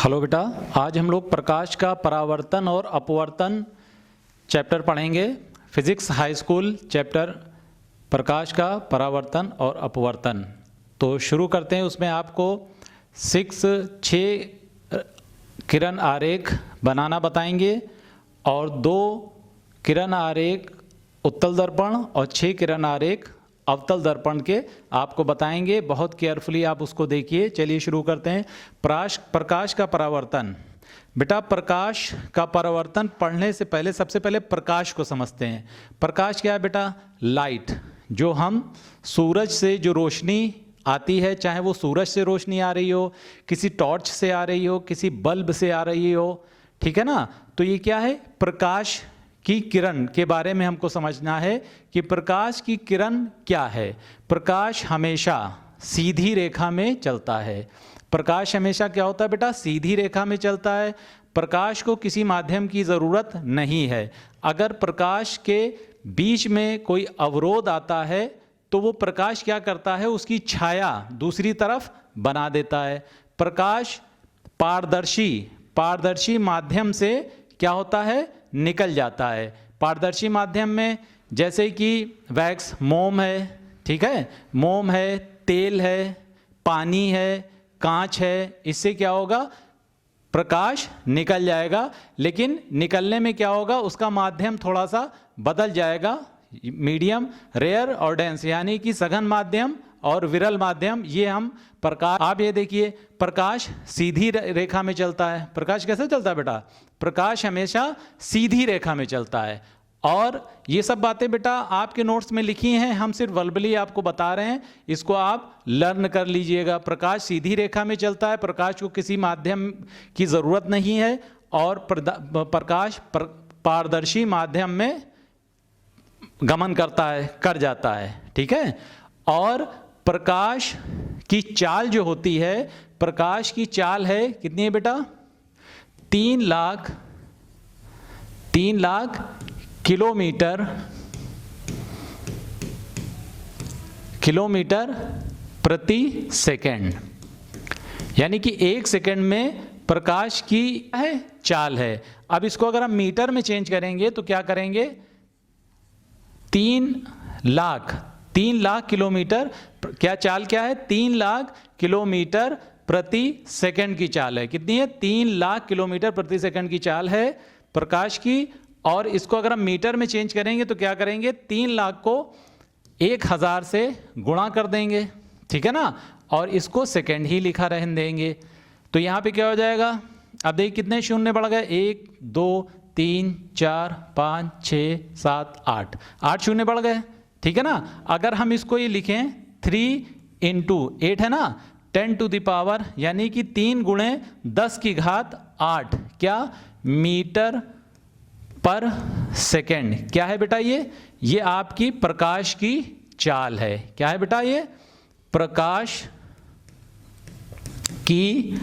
Hello बेटा, आज हम लोग प्रकाश का परावर्तन और अपवर्तन चैप्टर पढ़ेंगे। फिजिक्स हाई स्कूल चैप्टर प्रकाश का परावर्तन और अपवर्तन। तो शुरू करते हैं। उसमें आपको 6 किरण आरेख बनाना बताएंगे और 2 किरण आरेख उत्तल दर्पण और 6 किरण आरेख अवतल दर्पण के आपको बताएंगे। बहुत केयरफुली आप उसको देखिए। चलिए शुरू करते हैं। प्रकाश का परावर्तन। बेटा, प्रकाश का परावर्तन पढ़ने से पहले सबसे पहले प्रकाश को समझते हैं। प्रकाश क्या है बेटा? लाइट। जो हम सूरज से जो रोशनी आती है, चाहे वो सूरज से रोशनी आ रही हो, किसी टॉर्च से आ रही हो, किसी बल्ब से आ रही हो, ठीक है ना। तो ये क्या है? प्रकाश की किरण के बारे में हमको समझना है कि प्रकाश की किरण क्या है। प्रकाश हमेशा सीधी रेखा में चलता है। प्रकाश हमेशा क्या होता है बेटा? सीधी रेखा में चलता है। प्रकाश को किसी माध्यम की ज़रूरत नहीं है। अगर प्रकाश के बीच में कोई अवरोध आता है तो वो प्रकाश क्या करता है? उसकी छाया दूसरी तरफ बना देता है। प्रकाश पारदर्शी माध्यम से क्या होता है? निकल जाता है। पारदर्शी माध्यम में जैसे कि वैक्स, मोम है, ठीक है, मोम है, तेल है, पानी है, कांच है, इससे क्या होगा? प्रकाश निकल जाएगा। लेकिन निकलने में क्या होगा? उसका माध्यम थोड़ा सा बदल जाएगा। मीडियम, रेयर और डेंस, यानी कि सघन माध्यम और विरल माध्यम। ये हम प्रकाश, आप ये देखिए, प्रकाश सीधी रेखा में चलता है। प्रकाश कैसे चलता है बेटा? प्रकाश हमेशा सीधी रेखा में चलता है। और ये सब बातें बेटा आपके नोट्स में लिखी हैं, हम सिर्फ वर्बली आपको बता रहे हैं। इसको आप लर्न कर लीजिएगा। प्रकाश सीधी रेखा में चलता है, प्रकाश को किसी माध्यम की ज़रूरत नहीं है, और प्रकाश पारदर्शी माध्यम में गमन कर जाता है, ठीक है। और प्रकाश की चाल जो होती है, प्रकाश की चाल है कितनी है बेटा? 3 लाख किलोमीटर प्रति सेकंड, यानी कि 1 सेकंड में प्रकाश की है चाल है। अब इसको अगर हम मीटर में चेंज करेंगे तो क्या करेंगे? 3 लाख किलोमीटर, क्या चाल क्या है? 3 लाख किलोमीटर प्रति सेकंड की चाल है। कितनी है? 3 लाख किलोमीटर प्रति सेकंड की चाल है प्रकाश की। और इसको अगर हम मीटर में चेंज करेंगे तो क्या करेंगे? 3 लाख को 1000 से गुणा कर देंगे, ठीक है ना, और इसको सेकंड ही लिखा रहने देंगे। तो यहाँ पे क्या हो जाएगा? अब देखिए कितने शून्य बढ़ गए? 1 2 3 4 5 6 7 8 शून्य बढ़ गए, ठीक है ना। अगर हम इसको ये लिखें 3 × 8 है ना, 10 टू द पावर, यानी कि 3 × 10 की घात 8 क्या? मीटर पर सेकंड। क्या है बेटा ये आपकी प्रकाश की चाल है। क्या है बेटा? ये प्रकाश की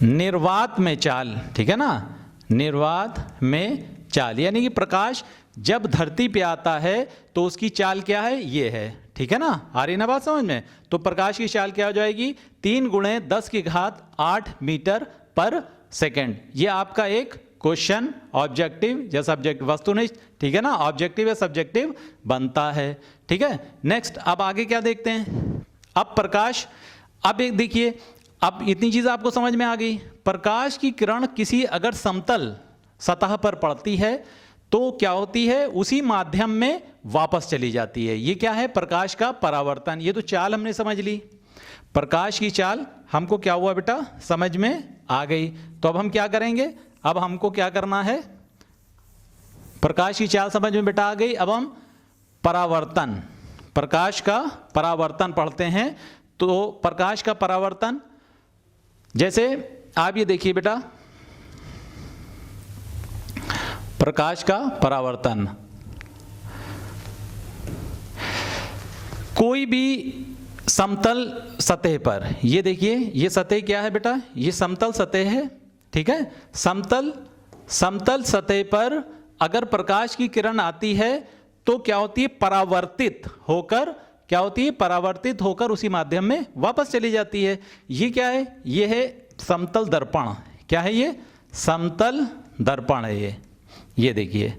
निर्वात में चाल, ठीक है ना, निर्वात में चाल। यानी कि प्रकाश जब धरती पे आता है तो उसकी चाल क्या है? ये है, ठीक है ना। आ रही ना बात समझ में? तो प्रकाश की चाल क्या हो जाएगी? 3 × 10 की घात 8 मीटर पर सेकंड। ये आपका एक क्वेश्चन ऑब्जेक्टिव या सब्जेक्टिव, वस्तुनिष्ठ, ठीक है ना, ऑब्जेक्टिव या सब्जेक्टिव बनता है, ठीक है। नेक्स्ट, अब आगे क्या देखते हैं? अब प्रकाश, अब एक देखिए, अब इतनी चीज आपको समझ में आ गई। प्रकाश की किरण किसी अगर समतल सतह पर पड़ती है तो क्या होती है? उसी माध्यम में वापस चली जाती है। ये क्या है? प्रकाश का परावर्तन। ये तो चाल हमने समझ ली। प्रकाश की चाल हमको क्या हुआ बेटा? समझ में आ गई। तो अब हम क्या करेंगे? अब हमको क्या करना है? प्रकाश की चाल समझ में बेटा आ गई। अब हम परावर्तन, प्रकाश का परावर्तन पढ़ते हैं। तो प्रकाश का परावर्तन, जैसे आप ये देखिए बेटा, प्रकाश का परावर्तन, कोई भी समतल सतह पर, ये देखिए, ये सतह क्या है बेटा? ये समतल सतह है, ठीक है। समतल सतह पर अगर प्रकाश की किरण आती है तो क्या होती है? परावर्तित होकर, क्या होती है? परावर्तित होकर उसी माध्यम में वापस चली जाती है। ये क्या है? ये है समतल दर्पण। क्या है ये? समतल दर्पण है ये देखिए,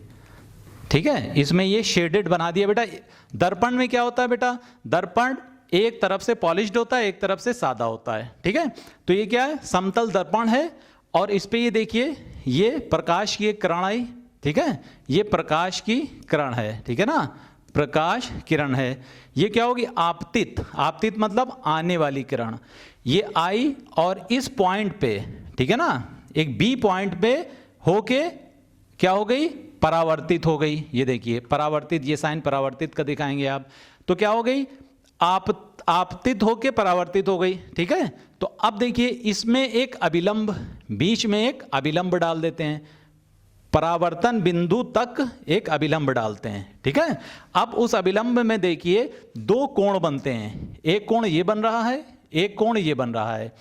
ठीक है। इसमें ये शेडेड बना दिया बेटा। दर्पण में क्या होता है बेटा? दर्पण एक तरफ से पॉलिश्ड होता है, एक तरफ से सादा होता है, ठीक है। तो ये क्या है? समतल दर्पण है। और इस पे ये देखिए, ये प्रकाश की एक किरण आई, ठीक है। ये प्रकाश की किरण है, ठीक है ना, प्रकाश किरण है। ये क्या होगी? आपतित। आपतित मतलब आने वाली किरण। ये आई और इस पॉइंट पे, ठीक है ना, एक बी पॉइंट पे होके क्या हो गई? परावर्तित हो गई। ये देखिए परावर्तित, ये साइन परावर्तित का दिखाएंगे आप। तो क्या हो गई? आपतित होके परावर्तित हो गई, ठीक है। तो अब देखिए इसमें एक अभिलंब, बीच में एक अभिलंब डाल देते हैं, परावर्तन बिंदु तक एक अभिलंब डालते हैं, ठीक है। अब उस अभिलंब में देखिए दो कोण बनते हैं, एक कोण ये बन रहा है, एक कोण ये बन रहा है।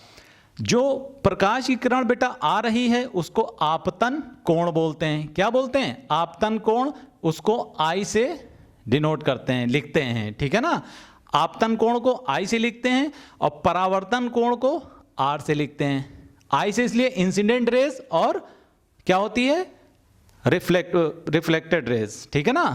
जो प्रकाश की किरण बेटा आ रही है उसको आपतन कोण बोलते हैं। क्या बोलते हैं? आपतन कोण। उसको आई से डिनोट करते हैं, लिखते हैं, ठीक है ना। आपतन कोण को आई से लिखते हैं और परावर्तन कोण को आर से लिखते हैं। आई से इसलिए इंसिडेंट रेज और क्या होती है? रिफ्लेक्टेड रेज, ठीक है ना।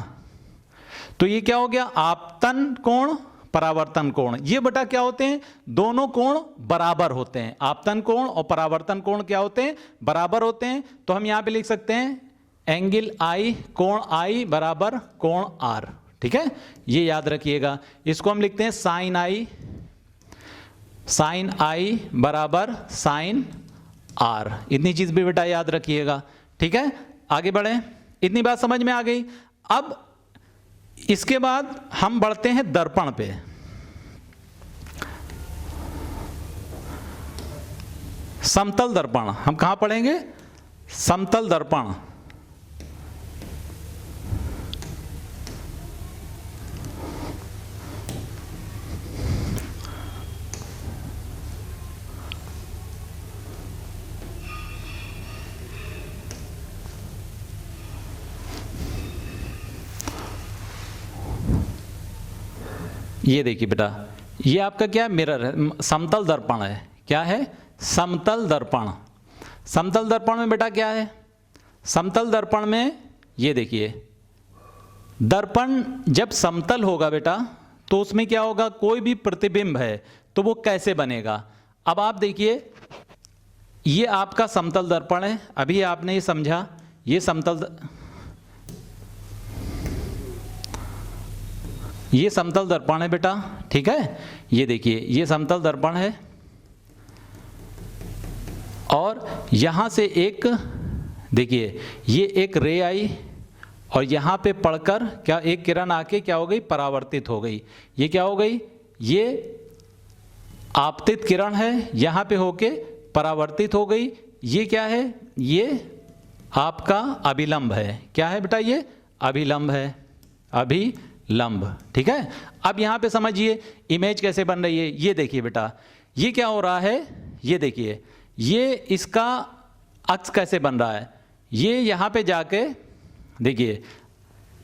तो ये क्या हो गया? आपतन कोण, परावर्तन कोण। ये बेटा क्या होते हैं? दोनों कोण बराबर होते हैं। आपतन कोण और परावर्तन कोण क्या होते हैं? बराबर होते हैं। तो हम यहां पे लिख सकते हैं एंगल आई, कोण आई बराबर कोण आर, ठीक है। ये याद रखिएगा। इसको हम लिखते हैं साइन आई, साइन आई बराबर साइन आर। इतनी चीज भी बेटा याद रखिएगा, ठीक है। आगे बढ़े, इतनी बात समझ में आ गई। अब इसके बाद हम बढ़ते हैं दर्पण पे। समतल दर्पण हम कहां पढ़ेंगे? समतल दर्पण। ये देखिए बेटा, ये आपका क्या मिरर है? समतल दर्पण है। क्या है? समतल दर्पण। समतल दर्पण में बेटा क्या है? समतल दर्पण में ये देखिए, दर्पण जब समतल होगा बेटा तो उसमें क्या होगा? कोई भी प्रतिबिंब है तो वो कैसे बनेगा? अब आप देखिए, ये आपका समतल दर्पण है। अभी आपने ये समझा, ये समतल दर्पण है बेटा, ठीक है। ये देखिए ये समतल दर्पण है और यहां से एक देखिए ये एक रे आई और यहां पे पड़कर क्या एक किरण आके क्या हो गई? परावर्तित हो गई। ये क्या हो गई? ये आपतित किरण है, यहां पे होके परावर्तित हो गई। ये क्या है? ये आपका अभिलंब है। क्या है बेटा? ये अभिलंब है, अभिलंब, ठीक है। अब यहां पे समझिए इमेज कैसे बन रही है। ये देखिए बेटा, ये क्या हो रहा है? ये देखिए, ये इसका अक्ष कैसे बन रहा है। ये यहां पे जाके देखिए,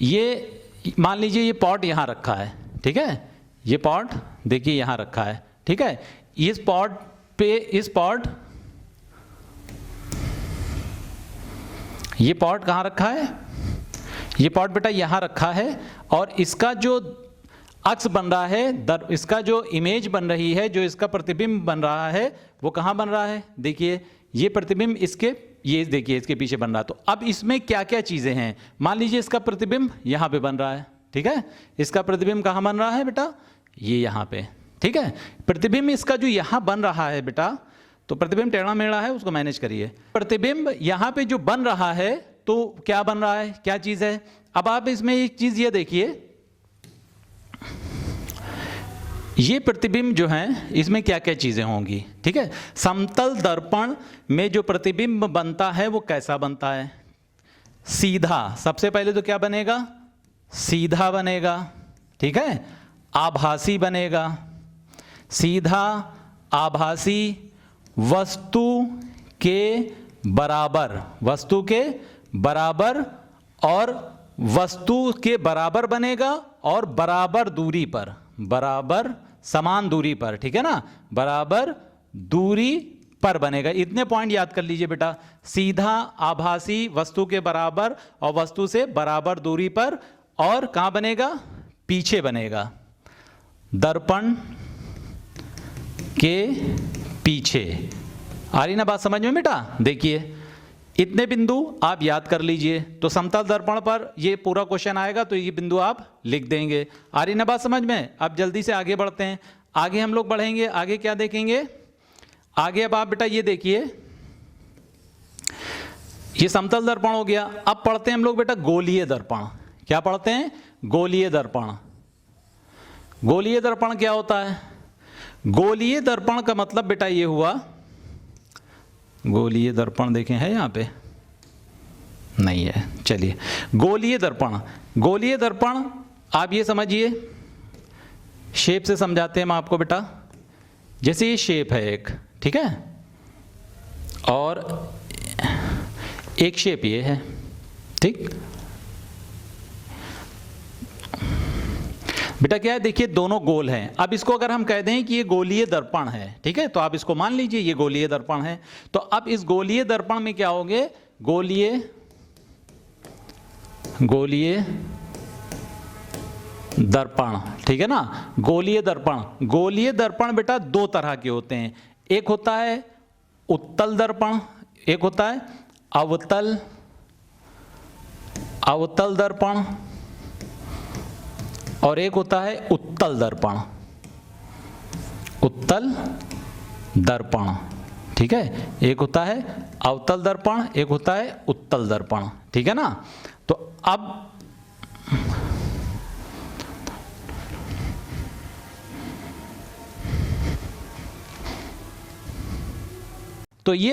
ये मान लीजिए ये पॉट यहां रखा है, ठीक है। ये पॉट देखिए यहां रखा है, ठीक है। इस पॉट पे ये पॉट कहां रखा है? ये पॉट बेटा यहां रखा है और इसका जो अक्ष बन रहा है, इसका जो इमेज बन रही है, जो इसका प्रतिबिंब बन रहा है, वो कहां बन रहा है? देखिए ये प्रतिबिंब इसके, ये देखिए इसके पीछे बन रहा है। तो अब इसमें क्या क्या चीजें हैं? मान लीजिए इसका प्रतिबिंब यहां पे बन रहा है, ठीक है। इसका प्रतिबिंब कहां बन रहा है बेटा? ये यहां पे, ठीक है। प्रतिबिंब इसका जो यहां बन रहा है बेटा, तो प्रतिबिंब टेढ़ा मेढ़ा है, उसको मैनेज करिए। प्रतिबिंब यहां पे जो बन रहा है तो क्या बन रहा है? क्या चीज है? अब आप इसमें एक चीज ये देखिए, ये प्रतिबिंब जो है इसमें क्या क्या चीजें होंगी, ठीक है। समतल दर्पण में जो प्रतिबिंब बनता है वो कैसा बनता है? सीधा। सबसे पहले तो क्या बनेगा? सीधा बनेगा, ठीक है। आभासी बनेगा, सीधा आभासी, वस्तु के बराबर, वस्तु के बराबर, और वस्तु के बराबर बनेगा और बराबर दूरी पर, बराबर समान दूरी पर, ठीक है ना, बराबर दूरी पर बनेगा। इतने पॉइंट याद कर लीजिए बेटा, सीधा आभासी वस्तु के बराबर और वस्तु से बराबर दूरी पर, और कहां बनेगा, पीछे बनेगा, दर्पण के पीछे। आ रही ना बात समझ में बेटा? देखिए इतने बिंदु आप याद कर लीजिए, तो समतल दर्पण पर ये पूरा क्वेश्चन आएगा तो ये बिंदु आप लिख देंगे। आ रही ना बात समझ में? अब जल्दी से आगे बढ़ते हैं। आगे हम लोग बढ़ेंगे, आगे क्या देखेंगे? आगे अब आप बेटा ये देखिए, ये समतल दर्पण हो गया। अब पढ़ते हैं हम लोग बेटा गोलीय दर्पण। क्या पढ़ते हैं? गोलीय दर्पण। गोलीय दर्पण क्या होता है? गोलीय दर्पण का मतलब बेटा ये हुआ, गोलीय दर्पण देखें है यहाँ पे? नहीं है, चलिए। गोलीय दर्पण, गोलीय दर्पण आप ये समझिए, शेप से समझाते हैं हम आपको बेटा। जैसे ये शेप है एक, ठीक है, और एक शेप ये है, ठीक बेटा। क्या है, देखिए दोनों गोल हैं। अब इसको अगर हम कह दें कि ये गोलीय दर्पण है, ठीक है, तो आप इसको मान लीजिए ये गोलीय दर्पण है। तो अब इस गोलीय दर्पण में क्या होंगे? गोलीय दर्पण, ठीक है ना। गोलीय दर्पण, गोलीय दर्पण बेटा दो तरह के होते हैं। एक होता है उत्तल दर्पण, एक होता है अवतल दर्पण, और एक होता है उत्तल दर्पण। उत्तल दर्पण, ठीक है। एक होता है अवतल दर्पण, एक होता है उत्तल दर्पण, ठीक है ना। तो अब तो ये